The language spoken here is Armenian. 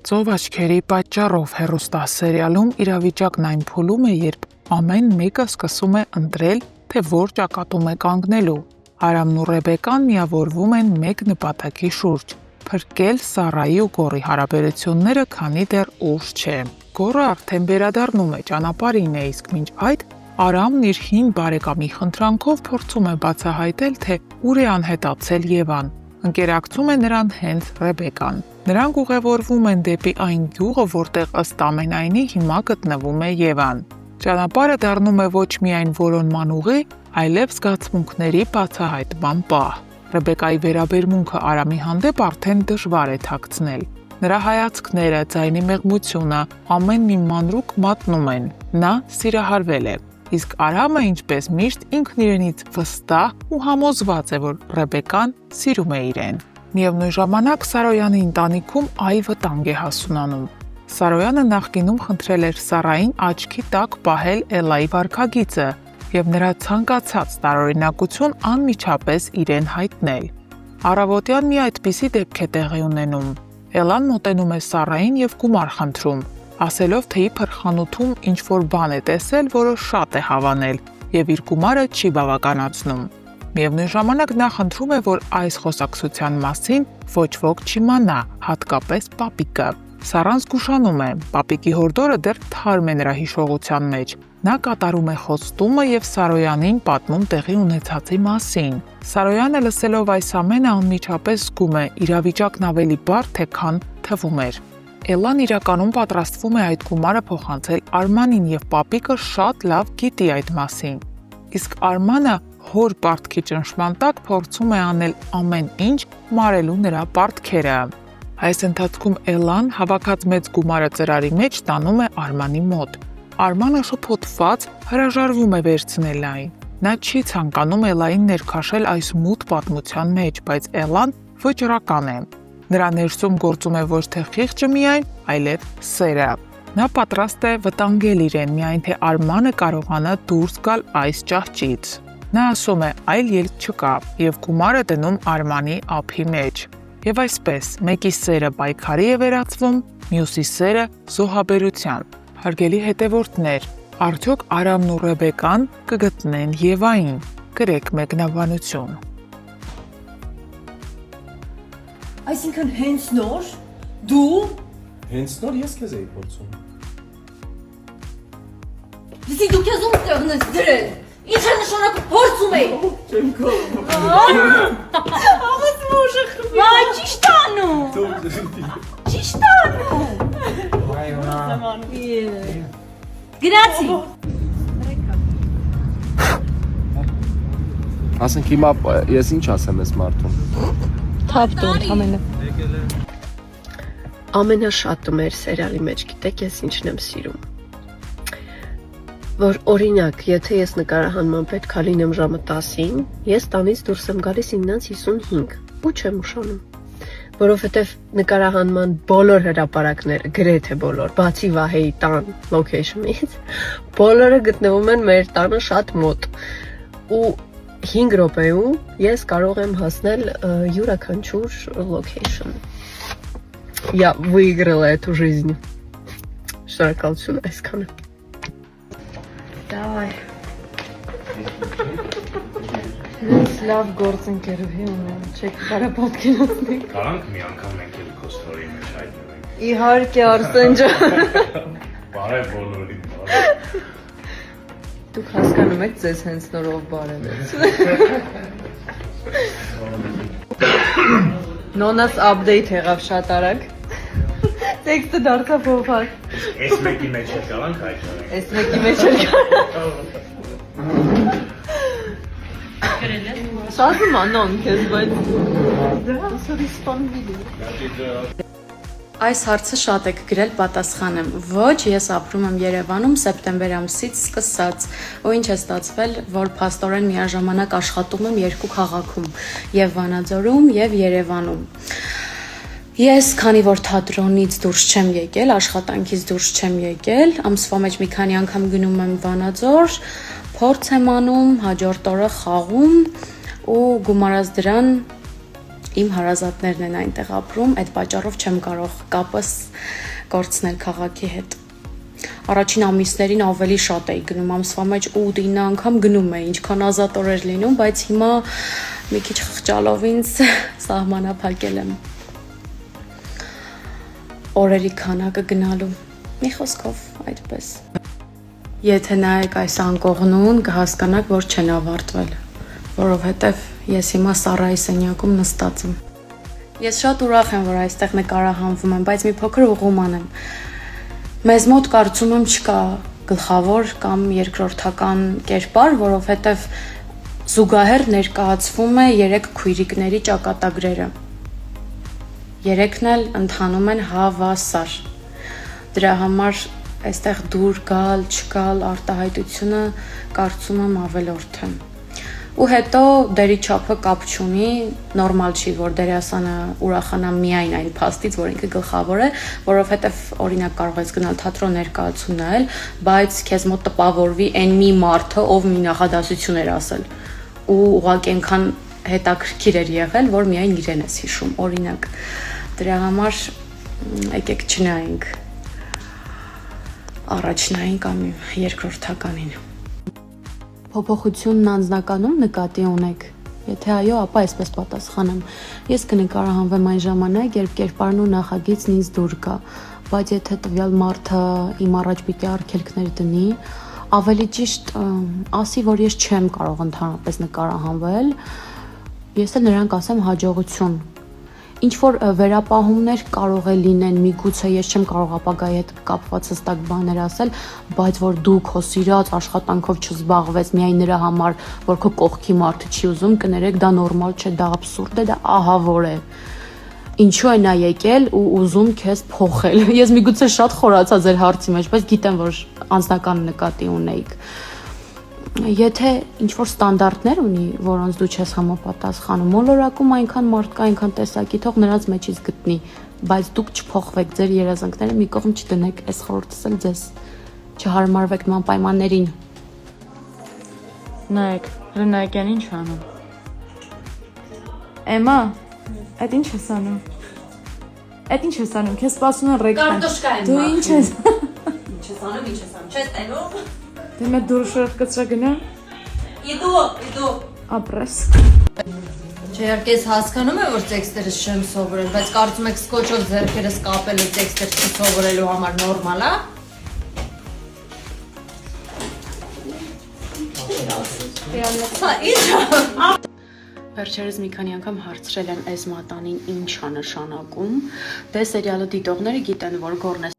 Ծով աչքերի պատճառով հեռուստասերիալում իրավիճակն այն փուլում է, երբ ամեն մեկը սկսում է ընտրել, թե որ ճակատում է կանգնելու։ Արամն ու Ռեբեկան միավորվում են մեկ նպատակի շուրջ՝ փրկել Սառայի ու Գորի հարաբերությունները, քանի դեռ ուշ չէ։ Գորը արդեն վերադառնում է ճանապարհին է, իսկ մինչ այդ Արամն իր հին բարեկամի խնդրանքով փորձում է բացահայտել, թե ուր է անհետացել Եվան։ Ընկերակցում է նրան հենց Ռեբեկան։ Նրանք ուղևորվում են դեպի այն գյուղը, որտեղ ըստ ամենայնի հիմա գտնվում է Եվան։ Ճանապարհը դառնում է ոչ միայն որոնման ուղի, այլև զգացմունքների բացահայտման պահ։ Ռեբեկայի վերաբերմունքը Արամի հանդեպ արդեն դժվար է թաքցնել։ Նրա հայացքները, ձայնի մեղմությունը, ամեն մի մանրուք մատնում են։ Նա սիրահարվել է։ Իսկ Արամը, ինչպես միշտ, ինքն իրենից վստահ ու համոզված է, որ Ռեբեկան սիրում է իրեն։ Միևնույն ժամանակ Սարոյանի ընտանիքում այ վտանգ է հասունանում։ Սարոյանը նախկինում խնդրել էր Սառային աչքի տակ պահել Էլլայի վարքագիծը և նրա ցանկացած տարօրինակություն անմիջապես իրեն հայտնել։ Առավոտյան մի այդպիսի դեպք է տեղի ունենում։ Էլլան մոտենում է Սառային և գումար խնդրում, ասելով, թե իբր խանութում ինչ-որ բան է տեսել, որը շատ է հավանել և իր գումարը չի բավականացնում։ Միևնույն ժամանակ նա խնդրում է, որ այս խոսակցության մասին ոչ ոք չիմանա, հատկապես պապիկը։ Սառան զգուշանում է, պապիկի հորդորը դեռ թարմ է նրա հիշողության մեջ։ Նա կատարում է խոստումը և Սարոյանին պատմում տեղի ունեցածի մասին։ Սարոյանը լսելով այս ամենը անմիջապես զգում է, իրավիճակն ավելի բարդ է, քան թվում էր։ Էլլան իրականում պատրաստվում է այդ գումարը փոխանցել Արմանին և պապիկը շատ լավ գիտի այդ մասին։ Իսկ Արմանը հոր պարտքի ճնշման տակ փորձում է անել ամեն ինչ մարելու նրա պարտքերը։ Այս ընթացքում Էլլան հավաքած մեծ գումարը ծրարի մեջ տանում է Արմանի մոտ։ Արմանը շփոթված հրաժարվում է վերցնել այն։ Նա չի ցանկանում Էլլային ներքաշել այս մութ պատմության մեջ, բայց Էլլան վճռական է։ Նրա ներսում գործում է ոչ թե խիղճը միայն, այլև սերը։ Նա պատրաստ է վտանգել իրեն, միայն թե Արմանը կարողանա դուրս գալ այս ճահճից։ Նա ասում է այլ ելք չկա և գումարը դնում Արմանի ափի մեջ։ Եվ այսպես, մեկի սերը պայքարի է վերածվում, մյուսի սերը զոհաբերության։ Հարգելի հետևորդներ, արդյոք Արամն ու Ռեբեկան կգտնեն Եվային։ Գրեք մեկնաբանություն։ Այսինքն հենց նոր դու Հենց նոր ես քեզ էի փորձում։ Լսի դու քեզ ում տեղն ես դրել։ Ինչ է նշանակում փորձում էի։ Չեմ կարող։ Աղաս մոժը խմի։ Վայ, ճիշտ անում։ Ճիշտ անում։ Վայ, նա։ Գրացի։ Ասենք հիմա ես ինչ ասեմ ես մարդուն։ Թափ տուն ամենը։ Ամենաշատը մեր սերիալի մեջ գիտեք ես ինչն եմ սիրում։ Որ օրինակ, եթե ես նկարահանման պետք է լինեմ ժամը 10-ին, ես տանից դուրս եմ գալիս 9:55 ու չեմ ուշանում։ Որովհետև նկարահանման բոլոր հրապարակները, գրեթե բոլոր, բացի Վահեի տան location-ից, բոլորը գտնվում են մեր տանը շատ մոտ։ Ու 5 րոպեում ես կարող եմ հասնել յուրաքանչյուր location։ Я выиграла эту жизнь. Շնորհակալություն այսքանը։ Давай։ Ես լավ գործընկերուհի ունեմ, չեք կարա պատկերացնի։ Կարանք մի անգամ մենք էլ քո ստորի մեջ հայտնվենք։ Իհարկե Արսեն ջան։ Բարև բոլորին, բարև։ Դուք հասկանում եք ձեզ հենց նորով բարևեց։ Նոնաս update եղավ շատ արագ։ Տեքստը դարձավ փոփակ։ Այս մեկի մեջ էլ կարանք հայտնվենք։ Այս մեկի մեջ էլ Շազում անոն քեզ, բայց դրա սորիսպանվիլի։ Այս հարցը շատ եք գրել, պատասխանեմ։ Ոչ, ես ապրում եմ Երևանում սեպտեմբեր ամսից սկսած, ու ինչ է ստացվել, որ փաստորեն միաժամանակ աշխատում եմ երկու քաղաքում՝ եւ Վանաձորում եւ Երևանում։ Ես, քանի որ թատրոնից դուրս չեմ եկել, աշխատանքից դուրս չեմ եկել, ամսվա մեջ մի քանի անգամ գնում եմ Վանաձոր, փորձ եմ անում, հաջորդ օրը խաղում ու գումարած դրան իմ հարազատներն են այնտեղ ապրում, այդ պատճառով չեմ կարող կապս կորցնել քաղաքի հետ։ Առաջին ամիսներին ավելի շատ էի գնում, ամսվա մեջ 8-9 անգամ գնում էի, ինչքան ազատ օր էր լինում, բայց հիմա մի քիչ խղճալով ինձ սահմանափակել եմ օրերի քանակը գնալու։ Մի խոսքով այդպես։ Եթե նայեք այս անկողնուն, կհասկանաք, որ չեն ավարտվել, որովհետև ես հիմա Սարայի սենյակում նստած եմ։ Ես շատ ուրախ եմ, որ այստեղ նկարահանվում եմ, բայց մի փոքր ուղղում անեմ։ Մեզ մոտ կարծում եմ չկա գլխավոր կամ երկրորդական կերպար, որովհետև զուգահեռ ներկայացվում է 3 քույրիկների ճակատագրերը։ 3-ն էլ ընթանում են հավասար։ Դրա համար այստեղ դուր գալ, չգալ արտահայտությունը կարծում եմ ավելորդ է։ Ու հետո դերի չափը կապ չունի, նորմալ չի, որ դերասանը ուրախանա միայն այն փաստից, որ ինքը գլխավոր է, որովհետև օրինակ կարող ես գնալ թատրոն ներկայացում նայել, բայց քեզ մոտ տպավորվի այն մի մարդը, ով մի նախադասություն էր ասել, ու ուղղակի այնքան հետաքրքիր էր եղել, որ միայն իրեն ես հիշում, օրինակ։ Դրա համար եկեք չնայենք առաջնային կամ երկրորդականին։ Փոփոխությունն անձնականում նկատի ունեք։ Եթե այո, ապա այսպես պատասխանեմ։ Ես կնկարահանվեմ այն ժամանակ, երբ կերպարն ու նախագիծն ինձ դուր գա, բայց եթե տվյալ մարդը իմ առաջ պիտի արգելքներ դնի, ավելի ճիշտ ասի, որ ես չեմ կարող ընդհանրապես նկարահանվել, ես էլ նրան կասեմ հաջողություն։ Ինչ որ վերապահումներ կարող է լինեն, միգուցե ես չեմ կարող ապագայի հետ կապված հստակ բաներ ասել, բայց որ դու քո սիրած աշխատանքով չզբաղվես միայն նրա համար, որ քո կողքի մարդը չի ուզում, կներեք, դա նորմալ չէ, դա աբսուրդ է, դա ահավոր է։ Ինչու է նա եկել ու ուզում քեզ փոխել։ Ես միգուցե շատ խորացա ձեր հարցի մեջ, բայց գիտեմ, որ անձնական նկատի ունեիք։ Եթե ինչ-որ ստանդարտներ ունի, որոնց դու չես համապատասխանում, մոլորակում այնքան մարդկա, այնքան տեսակի, թող նրանց մեջից գտնի, բայց դուք չփոխվեք, ձեր երազանքները մի կողմ չդնեք, այս խորհուրդս էլ ձեզ, չհարմարվեք նման պայմաններին։ Նայեք, հրնայեկյան ինչ անում։ Էմա, այդ ինչ ես անում։ Այդ ինչ ես անում, քեզ սպասում են ռեկլամ։ Կարտոշկա եմ։ Դու ինչ ես։ Ինչ ես անում, չես տենում։ Դե մե դուրս կծրա գնա։ Իդու։ Ապրես։ Չերք ես հասկանում եմ, որ տեքստերը չեմ սովորել, բայց կարծում եք սկոչով ձեռքերս կապելը տեքստեր չսովորելու համար նորմալ է։ Սա ինչ։ Վերջերս մի քանի անգամ հարցրել են այս մատանին ինչ է նշանակում։ Դե սերիալը դիտողները գիտեն, որ Գորնես